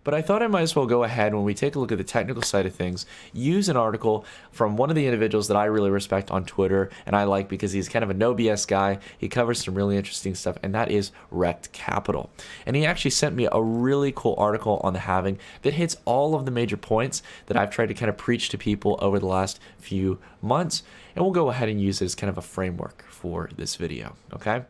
But I thought I might as well go ahead, when we take a look at the technical side of things, use an article from one of the individuals that I really respect on Twitter and I like because he's kind of a no BS guy. He covers some really interesting stuff, and that is Rekt Capital. And he actually sent me a really cool article on the halving that hits all of the major points that I've tried to kind of preach to people over the last few months. And we'll go ahead and use it as kind of a framework for this video, okay?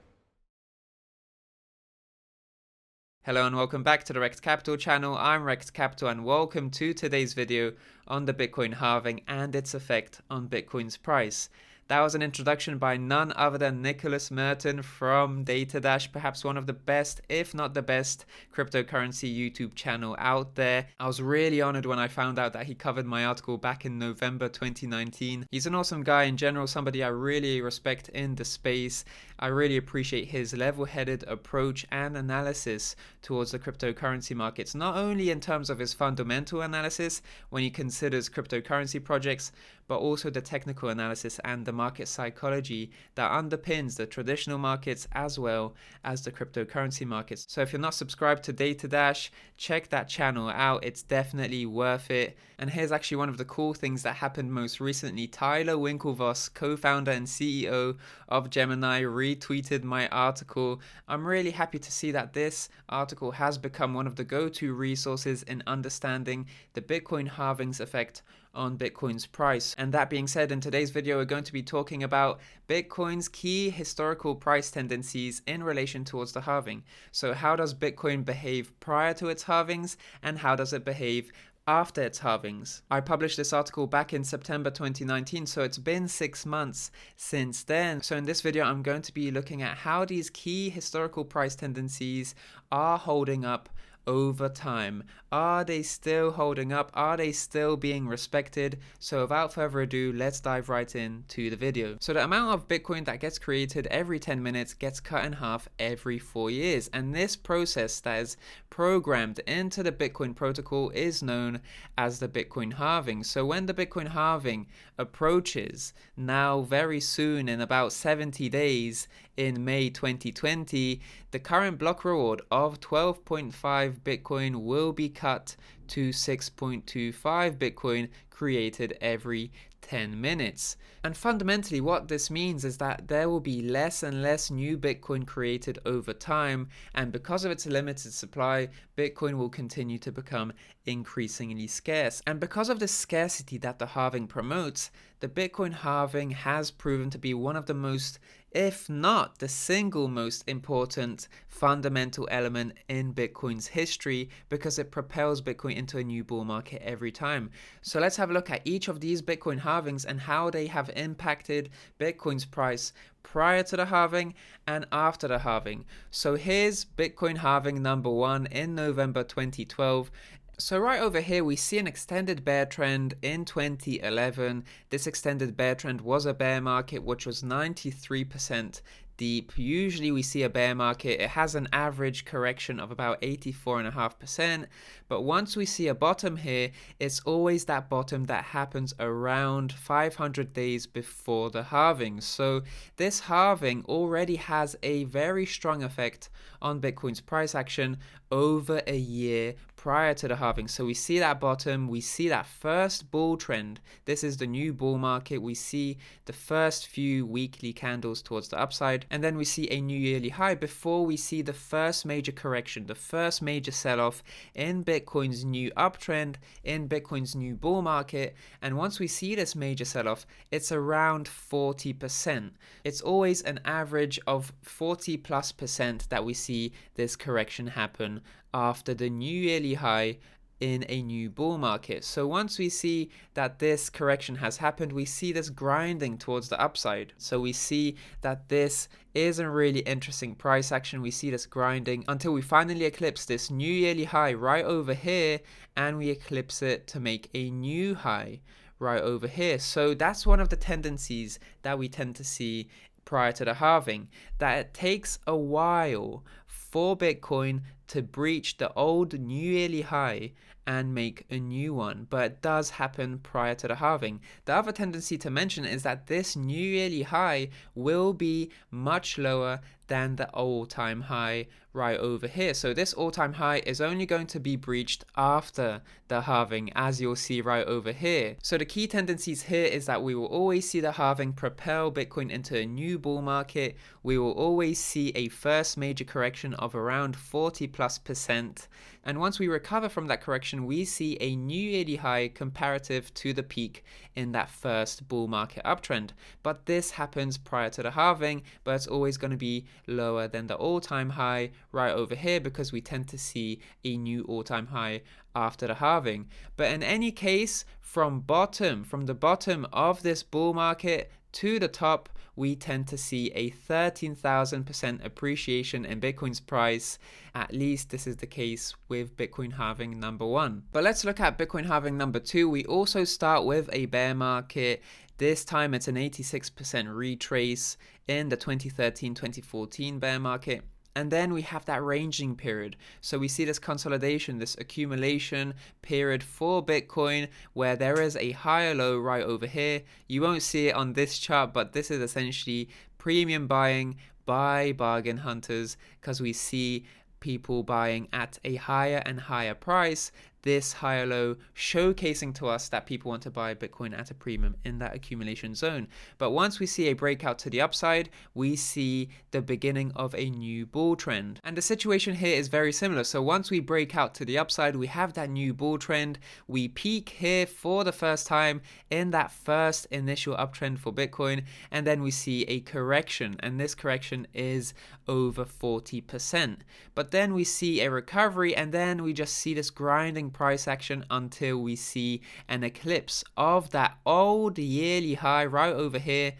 Hello and welcome back to the Rekt Capital channel. I'm Rekt Capital and welcome to today's video on the Bitcoin halving and its effect on Bitcoin's price. That was an introduction by none other than Nicholas Merton from DataDash, perhaps one of the best, if not the best, cryptocurrency YouTube channel out there. I was really honored when I found out that he covered my article back in November 2019. He's an awesome guy in general, somebody I really respect in the space. I really appreciate his level-headed approach and analysis towards the cryptocurrency markets, not only in terms of his fundamental analysis when he considers cryptocurrency projects, but also the technical analysis and the market psychology that underpins the traditional markets as well as the cryptocurrency markets. So if you're not subscribed to DataDash, check that channel out. It's definitely worth it. And here's actually one of the cool things that happened most recently. Tyler Winklevoss, co-founder and CEO of Gemini, retweeted my article. I'm really happy to see that this article has become one of the go-to resources in understanding the Bitcoin halving's effect on Bitcoin's price. And that being said, in today's video, we're going to be talking about Bitcoin's key historical price tendencies in relation towards the halving. So how does Bitcoin behave prior to its halvings, and how does it behave after its halvings? I published this article back in September 2019, so it's been 6 months since then. So in this video, I'm going to be looking at how these key historical price tendencies are holding up over time. Are they still holding up? Are they still being respected? So without further ado, let's dive right into the video. So the amount of Bitcoin that gets created every 10 minutes gets cut in half every 4 years. And this process that is programmed into the Bitcoin protocol is known as the Bitcoin halving. So when the Bitcoin halving approaches now very soon, in about 70 days in May 2020, the current block reward of 12.5 Bitcoin will be cut to 6.25 Bitcoin created every 10 minutes. And fundamentally what this means is that there will be less and less new Bitcoin created over time, and because of its limited supply, Bitcoin will continue to become increasingly scarce. And because of the scarcity that the halving promotes, the Bitcoin halving has proven to be one of the most, if not the single most important fundamental element in Bitcoin's history, because it propels Bitcoin into a new bull market every time. So let's have a look at each of these Bitcoin halvings and how they have impacted Bitcoin's price prior to the halving and after the halving. So here's Bitcoin halving number 1 in November 2012. So right over here, we see an extended bear trend in 2011. This extended bear trend was a bear market, which was 93% deep. Usually we see a bear market, it has an average correction of about 84.5%. But once we see a bottom here, it's always that bottom that happens around 500 days before the halving. So this halving already has a very strong effect on Bitcoin's price action over a year prior to the halving. So we see that bottom, we see that first bull trend. This is the new bull market. We see the first few weekly candles towards the upside, and then we see a new yearly high before we see the first major correction, the first major sell-off in Bitcoin's new uptrend, in Bitcoin's new bull market. And once we see this major sell-off, it's around 40%. It's always an average of 40+% that we see this correction happen after the new yearly high in a new bull market. So once we see that this correction has happened, we see this grinding towards the upside. So we see that this is a really interesting price action. We see this grinding until we finally eclipse this new yearly high right over here, and we eclipse it to make a new high right over here. So that's one of the tendencies that we tend to see prior to the halving, that it takes a while for Bitcoin to breach the old new yearly high and make a new one, but it does happen prior to the halving. The other tendency to mention is that this new yearly high will be much lower than the all-time high right over here. So this all-time high is only going to be breached after the halving, as you'll see right over here. So the key tendencies here is that we will always see the halving propel Bitcoin into a new bull market. We will always see a first major correction of around 40+%. And once we recover from that correction, we see a new yearly high comparative to the peak in that first bull market uptrend. But this happens prior to the halving, but it's always going to be lower than the all-time high right over here, because we tend to see a new all-time high after the halving. But in any case, from the bottom of this bull market to the top, we tend to see a 13,000% appreciation in Bitcoin's price. At least this is the case with Bitcoin halving number 1. But let's look at Bitcoin halving number 2. We also start with a bear market. This time it's an 86% retrace in the 2013-2014 bear market. And then we have that ranging period. So we see this consolidation, this accumulation period for Bitcoin, where there is a higher low right over here. You won't see it on this chart, but this is essentially premium buying by bargain hunters, because we see people buying at a higher and higher price, this higher low showcasing to us that people want to buy Bitcoin at a premium in that accumulation zone. But once we see a breakout to the upside, we see the beginning of a new bull trend. And the situation here is very similar. So once we break out to the upside, we have that new bull trend. We peak here for the first time in that first initial uptrend for Bitcoin, and then we see a correction, and this correction is over 40%. But then we see a recovery, and then we just see this grinding price action until we see an eclipse of that old yearly high right over here,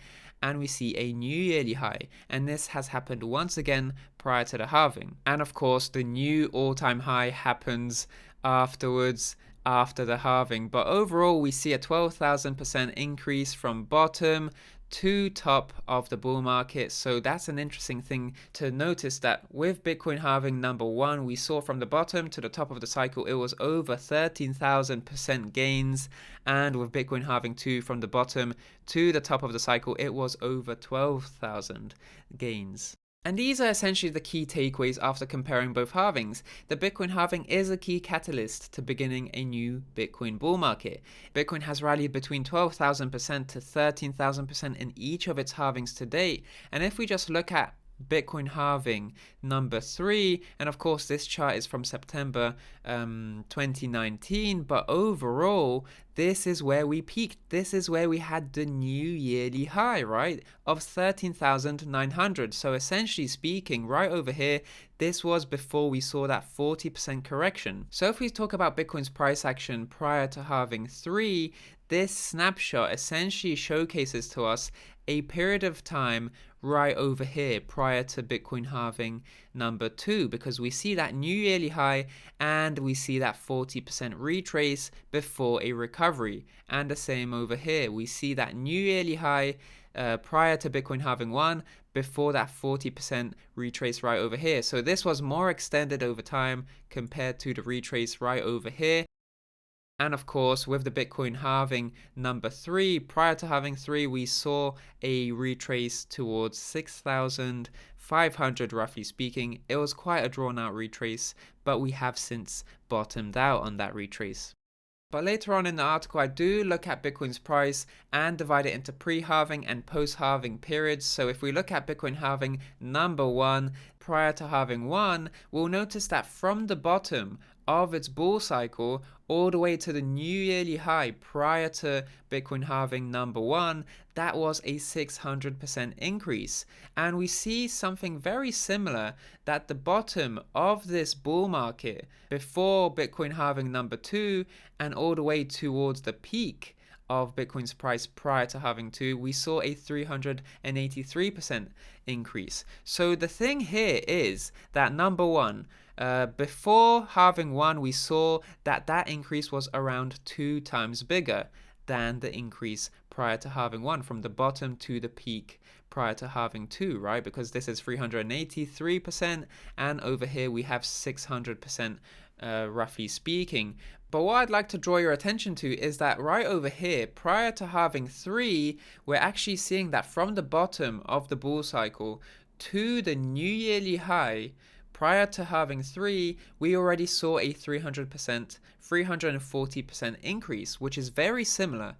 and we see a new yearly high. And this has happened once again prior to the halving. And of course, the new all-time high happens afterwards, after the halving. But overall, we see a 12,000% increase from bottom to top of the bull market. So that's an interesting thing to notice, that with Bitcoin halving number 1, we saw from the bottom to the top of the cycle, it was over 13,000% gains. And with Bitcoin halving 2, from the bottom to the top of the cycle, it was over 12,000 gains. And these are essentially the key takeaways after comparing both halvings. The Bitcoin halving is a key catalyst to beginning a new Bitcoin bull market. Bitcoin has rallied between 12,000% to 13,000% in each of its halvings to date. And if we just look at Bitcoin halving number 3, and of course this chart is from September 2019, but overall this is where we peaked. This is where we had the new yearly high, right, of 13,900. So essentially speaking, right over here, this was before we saw that 40% correction. So if we talk about Bitcoin's price action prior to halving 3, this snapshot essentially showcases to us a period of time right over here prior to Bitcoin halving number 2, because we see that new yearly high and we see that 40% retrace before a recovery. And the same over here, we see that new yearly high prior to Bitcoin halving 1 before that 40% retrace right over here. So this was more extended over time compared to the retrace right over here. And of course, with the Bitcoin halving number 3, prior to halving 3, we saw a retrace towards 6,500, roughly speaking. It was quite a drawn out retrace, but we have since bottomed out on that retrace. But later on in the article, I do look at Bitcoin's price and divide it into pre-halving and post-halving periods. So if we look at Bitcoin halving number 1, prior to halving 1, we'll notice that from the bottom of its bull cycle all the way to the new yearly high prior to Bitcoin halving number 1, that was a 600% increase. And we see something very similar, that the bottom of this bull market before Bitcoin halving number 2 and all the way towards the peak of Bitcoin's price prior to halving 2, we saw a 383% increase. So the thing here is that number 1, before halving 1, we saw that that increase was around 2 times bigger than the increase prior to halving 1, from the bottom to the peak prior to halving 2, right? Because this is 383%, and over here we have 600%, roughly speaking. But what I'd like to draw your attention to is that right over here, prior to halving 3, we're actually seeing that from the bottom of the bull cycle to the new yearly high, prior to halving 3, we already saw a 300%, 340% increase, which is very similar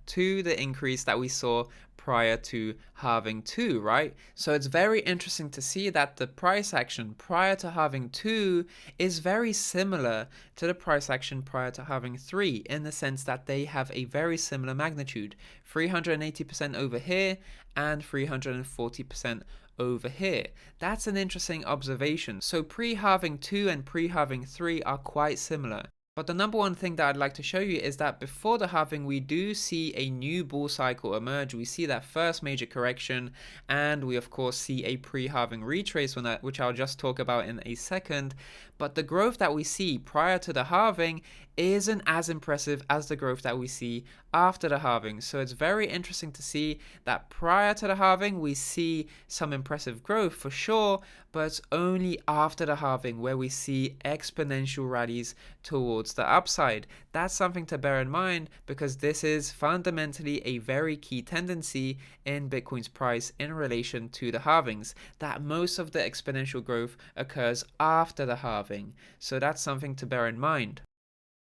to the increase that we saw prior to halving 2, right? So it's very interesting to see that the price action prior to halving 2 is very similar to the price action prior to halving 3, in the sense that they have a very similar magnitude, 380% over here and 340% over here. That's an interesting observation. So pre-halving 2 and pre-halving 3 are quite similar. But the number one thing that I'd like to show you is that before the halving, we do see a new bull cycle emerge. We see that first major correction, and we of course see a pre-halving retrace on that, which I'll just talk about in a second. But the growth that we see prior to the halving isn't as impressive as the growth that we see after the halving. So it's very interesting to see that prior to the halving, we see some impressive growth for sure, but it's only after the halving where we see exponential rallies towards the upside. That's something to bear in mind, because this is fundamentally a very key tendency in Bitcoin's price in relation to the halvings, that most of the exponential growth occurs after the halving. So that's something to bear in mind.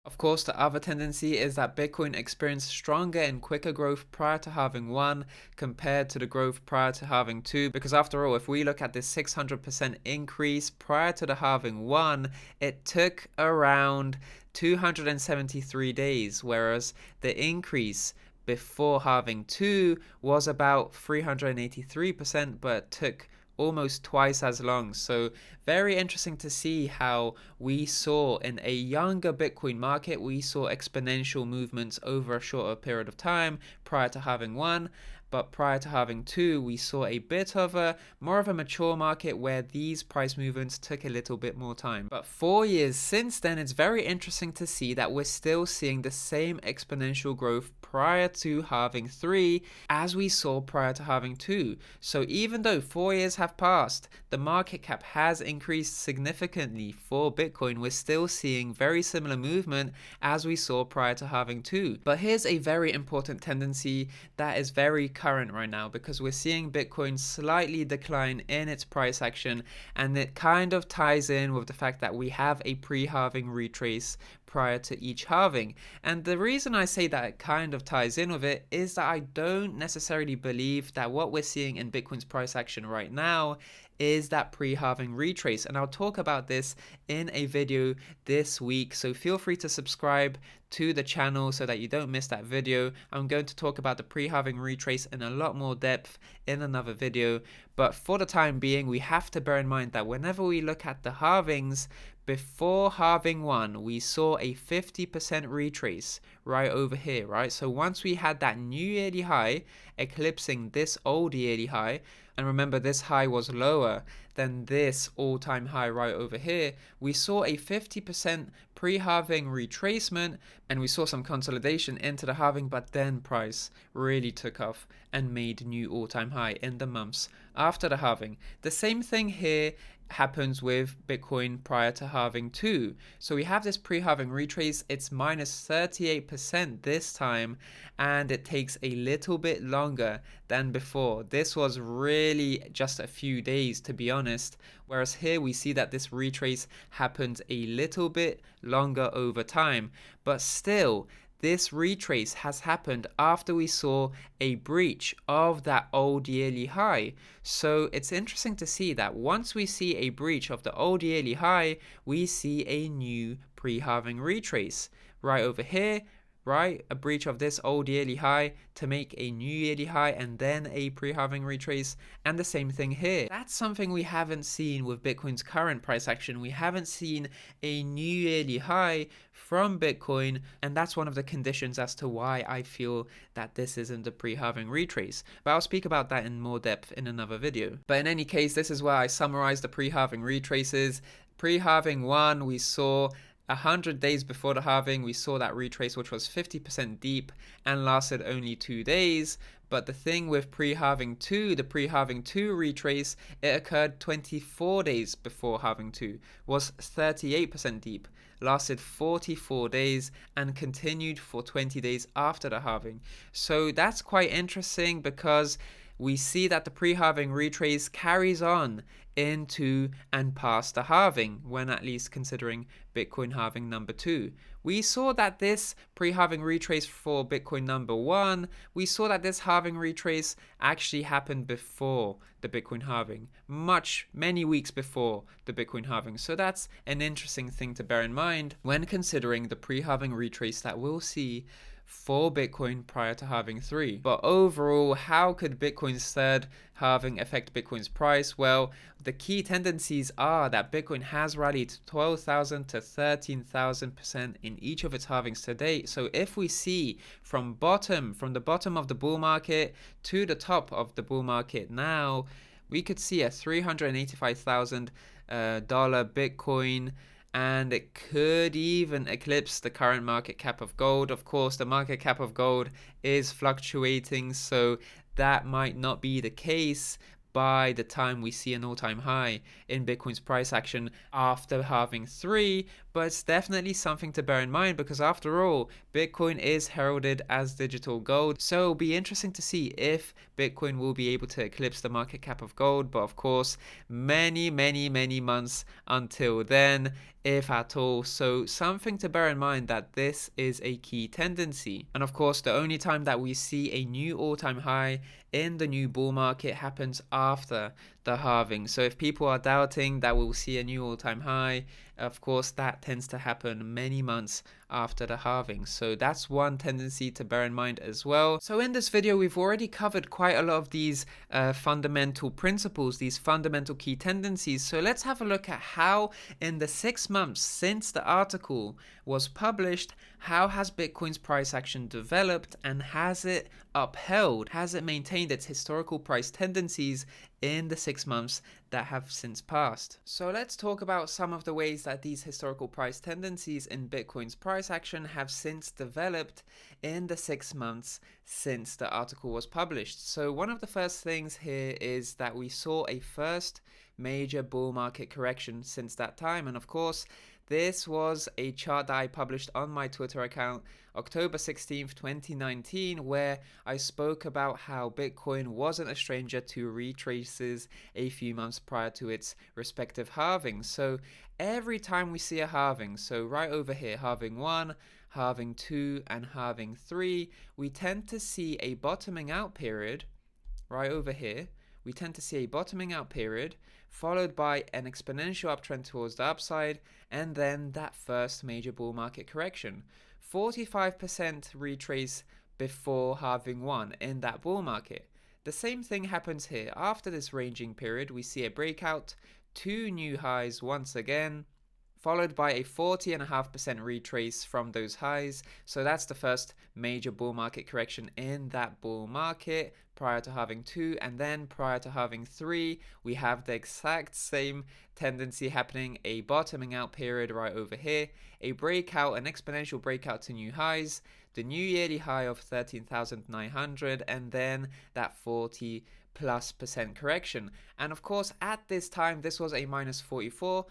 Of course, the other tendency is that Bitcoin experienced stronger and quicker growth prior to halving 1 compared to the growth prior to halving 2, because after all, if we look at this 600% increase prior to the halving 1, it took around 273 days, whereas the increase before halving 2 was about 383%, but took almost twice as long. So very interesting to see how we saw in a younger Bitcoin market, we saw exponential movements over a shorter period of time prior to halving 1. But prior to halving 2, we saw a bit of a more of a mature market where these price movements took a little bit more time. But 4 years since then, it's very interesting to see that we're still seeing the same exponential growth prior to halving 3 as we saw prior to halving 2. So even though 4 years have passed, the market cap has increased significantly for Bitcoin, we're still seeing very similar movement as we saw prior to halving 2. But here's a very important tendency that is very current right now, because we're seeing Bitcoin slightly decline in its price action, and it kind of ties in with the fact that we have a pre-halving retrace prior to each halving. And the reason I say that it kind of ties in with it is that I don't necessarily believe that what we're seeing in Bitcoin's price action right now is that pre-halving retrace, and I'll talk about this in a video this week, so feel free to subscribe to the channel so that you don't miss that video. I'm going to talk about the pre-halving retrace in a lot more depth in another video, but for the time being, we have to bear in mind that whenever we look at the halvings, before halving 1, we saw a 50% retrace right over here, right? So once we had that new yearly high eclipsing this old yearly high, and remember this high was lower than this all-time high right over here, we saw a 50% pre-halving retracement, and we saw some consolidation into the halving, but then price really took off and made new all-time high in the months after the halving. The same thing here happens with Bitcoin prior to halving 2. So we have this pre-halving retrace, it's minus 38% this time, and it takes a little bit longer than before. This was really just a few days, to be honest, whereas here we see that this retrace happened a little bit longer over time, but still this retrace has happened after we saw a breach of that old yearly high. So it's interesting to see that once we see a breach of the old yearly high, we see a new pre-halving retrace right over here, right? A breach of this old yearly high to make a new yearly high, and then a pre-halving retrace, and the same thing here. That's something we haven't seen with Bitcoin's current price action. We haven't seen a new yearly high from Bitcoin, and that's one of the conditions as to why I feel that this isn't a pre-halving retrace. But I'll speak about that in more depth in another video. But in any case, this is where I summarize the pre-halving retraces. Pre-halving 1, we saw 100 days before the halving, we saw that retrace, which was 50% deep and lasted only 2 days. But the thing with pre-halving 2, the pre-halving 2 retrace, it occurred 24 days before halving 2, was 38% deep, lasted 44 days, and continued for 20 days after the halving. So that's quite interesting because we see that the pre-halving retrace carries on into and past the halving, when at least considering Bitcoin halving number 2. We saw that this pre-halving retrace for Bitcoin number 1, we saw that this halving retrace actually happened before the Bitcoin halving, many weeks before the Bitcoin halving. So that's an interesting thing to bear in mind when considering the pre-halving retrace that we'll see for Bitcoin prior to halving 3. But overall, how could Bitcoin's third halving affect Bitcoin's price? Well, the key tendencies are that Bitcoin has rallied 12,000 to 13,000% in each of its halvings to date. So if we see from the bottom of the bull market to the top of the bull market now, we could see a $385,000 Bitcoin, and it could even eclipse the current market cap of gold. Of course, the market cap of gold is fluctuating, so that might not be the case by the time we see an all-time high in Bitcoin's price action after halving 3, but it's definitely something to bear in mind because after all, Bitcoin is heralded as digital gold, so it'll be interesting to see if Bitcoin will be able to eclipse the market cap of gold, but of course, many months until then, if at all. So something to bear in mind that this is a key tendency. And of course, the only time that we see a new all-time high in the new bull market happens after the halving. So if people are doubting that we'll see a new all-time high, of course that tends to happen many months after the halving. So that's one tendency to bear in mind as well. So in this video, we've already covered quite a lot of these fundamental principles, these fundamental key tendencies. So let's have a look at how in the 6 months since the article was published, how has Bitcoin's price action developed, and has it maintained its historical price tendencies in the 6 months that have since passed. So let's talk about some of the ways that these historical price tendencies in Bitcoin's price action have since developed in the 6 months since the article was published. So one of the first things here is that we saw a first major bull market correction since that time, and of course this was a chart that I published on my Twitter account October 16th, 2019, where I spoke about how Bitcoin wasn't a stranger to retraces a few months prior to its respective halvings. So every time we see a halving, so right over here, halving 1, halving 2, and halving 3, we tend to see a bottoming out period right over here. We tend to see a bottoming out period followed by an exponential uptrend towards the upside, and then that first major bull market correction. 45% retrace before halving 1 in that bull market. The same thing happens here. After this ranging period, we see a breakout, 2 new highs once again, followed by a 40.5% retrace from those highs. So that's the first major bull market correction in that bull market prior to halving 2, and then prior to halving 3 we have the exact same tendency happening, a bottoming out period right over here, a breakout, an exponential breakout to new highs, the new yearly high of 13,900, and then that 40+% correction. And of course at this time this was a minus 44%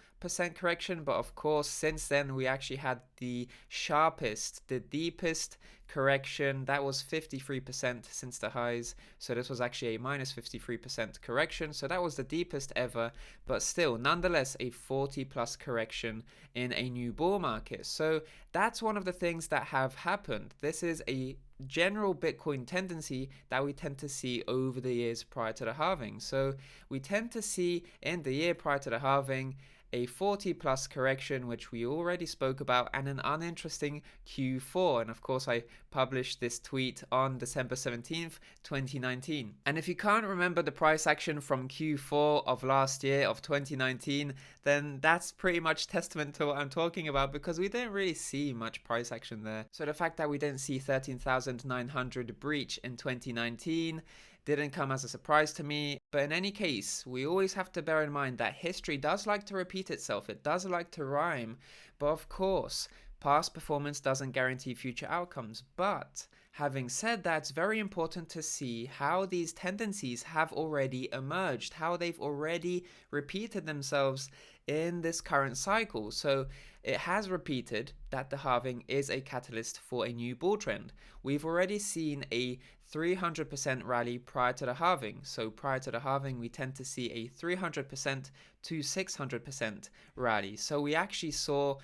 correction, but of course since then we actually had the sharpest, the deepest correction. That was 53% since the highs, so this was actually a minus 53% correction, so that was the deepest ever, but still nonetheless a 40+ correction in a new bull market. So that's one of the things that have happened. This is a general Bitcoin tendency that we tend to see over the years prior to the halving. So we tend to see in the year prior to the halving a 40+ correction, which we already spoke about, and an uninteresting Q4. And of course I published this tweet on December 17th, 2019. And if you can't remember the price action from Q4 of last year, of 2019, then that's pretty much testament to what I'm talking about, because we didn't really see much price action there. So the fact that we didn't see 13,900 breach in 2019 didn't come as a surprise to me. But in any case, we always have to bear in mind that history does like to repeat itself. It does like to rhyme. But of course, past performance doesn't guarantee future outcomes. But having said that, it's very important to see how these tendencies have already emerged, how they've already repeated themselves in this current cycle. So it has repeated that the halving is a catalyst for a new bull trend. We've already seen a 300% rally prior to the halving. So prior to the halving, we tend to see a 300% to 600% rally. So we actually saw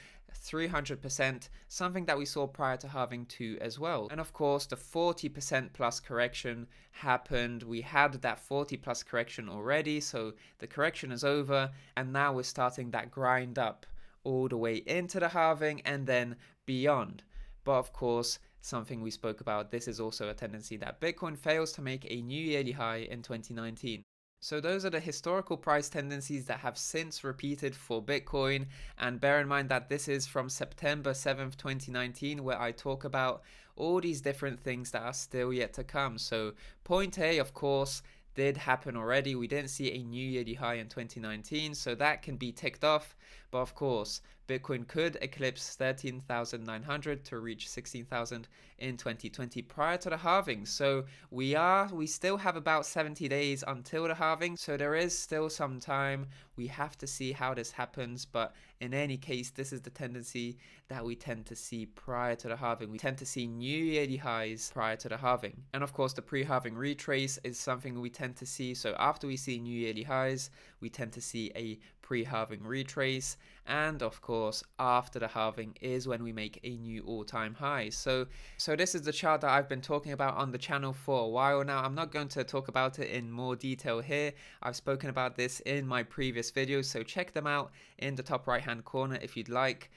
300%, something that we saw prior to halving 2 as well. And of course, the 40% plus correction happened. We had that 40 plus correction already, so the correction is over, and now we're starting that grind up all the way into the halving and then beyond. But of course, something we spoke about, this is also a tendency that Bitcoin fails to make a new yearly high in 2019. So those are the historical price tendencies that have since repeated for Bitcoin, and bear in mind that this is from September 7th, 2019, where I talk about all these different things that are still yet to come. So point A, of course, did happen already. We didn't see a new yearly high in 2019, so that can be ticked off. But of course, Bitcoin could eclipse 13,900 to reach 16,000 in 2020 prior to the halving. So we still have about 70 days until the halving, so there is still some time. We have to see how this happens, but in any case, this is the tendency that we tend to see prior to the halving. We tend to see new yearly highs prior to the halving. And of course, the pre-halving retrace is something we tend to see. So after we see new yearly highs, we tend to see a pre-halving retrace, and of course after the halving is when we make a new all-time high. So this is the chart that I've been talking about on the channel for a while now. I'm not going to talk about it in more detail here. I've spoken about this in my previous videos, so check them out in the top right hand corner if you'd like.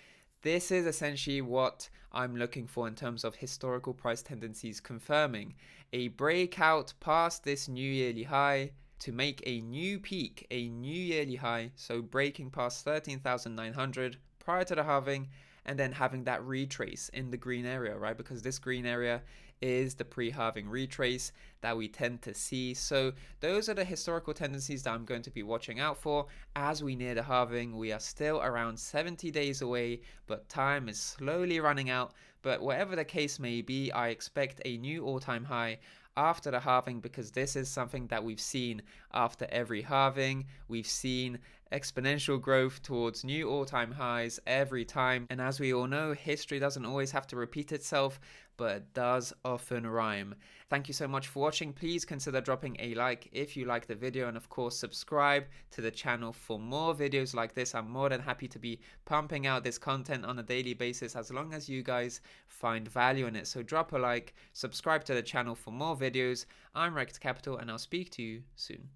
This is essentially what I'm looking for in terms of historical price tendencies confirming a breakout past this new yearly high to make a new peak, a new yearly high, so breaking past 13,900 prior to the halving, and then having that retrace in the green area, right? Because this green area is the pre-halving retrace that we tend to see. So those are the historical tendencies that I'm going to be watching out for as we near the halving. We are still around 70 days away, but time is slowly running out. But whatever the case may be, I expect a new all-time high after the halving, because this is something that we've seen after every halving. We've seen exponential growth towards new all-time highs every time, and as we all know, history doesn't always have to repeat itself, but it does often rhyme. Thank you so much for watching. Please consider dropping a like if you like the video, and of course subscribe to the channel for more videos like this. I'm more than happy to be pumping out this content on a daily basis as long as you guys find value in it. So drop a like, subscribe to the channel for more videos. I'm Rekt Capital, and I'll speak to you soon.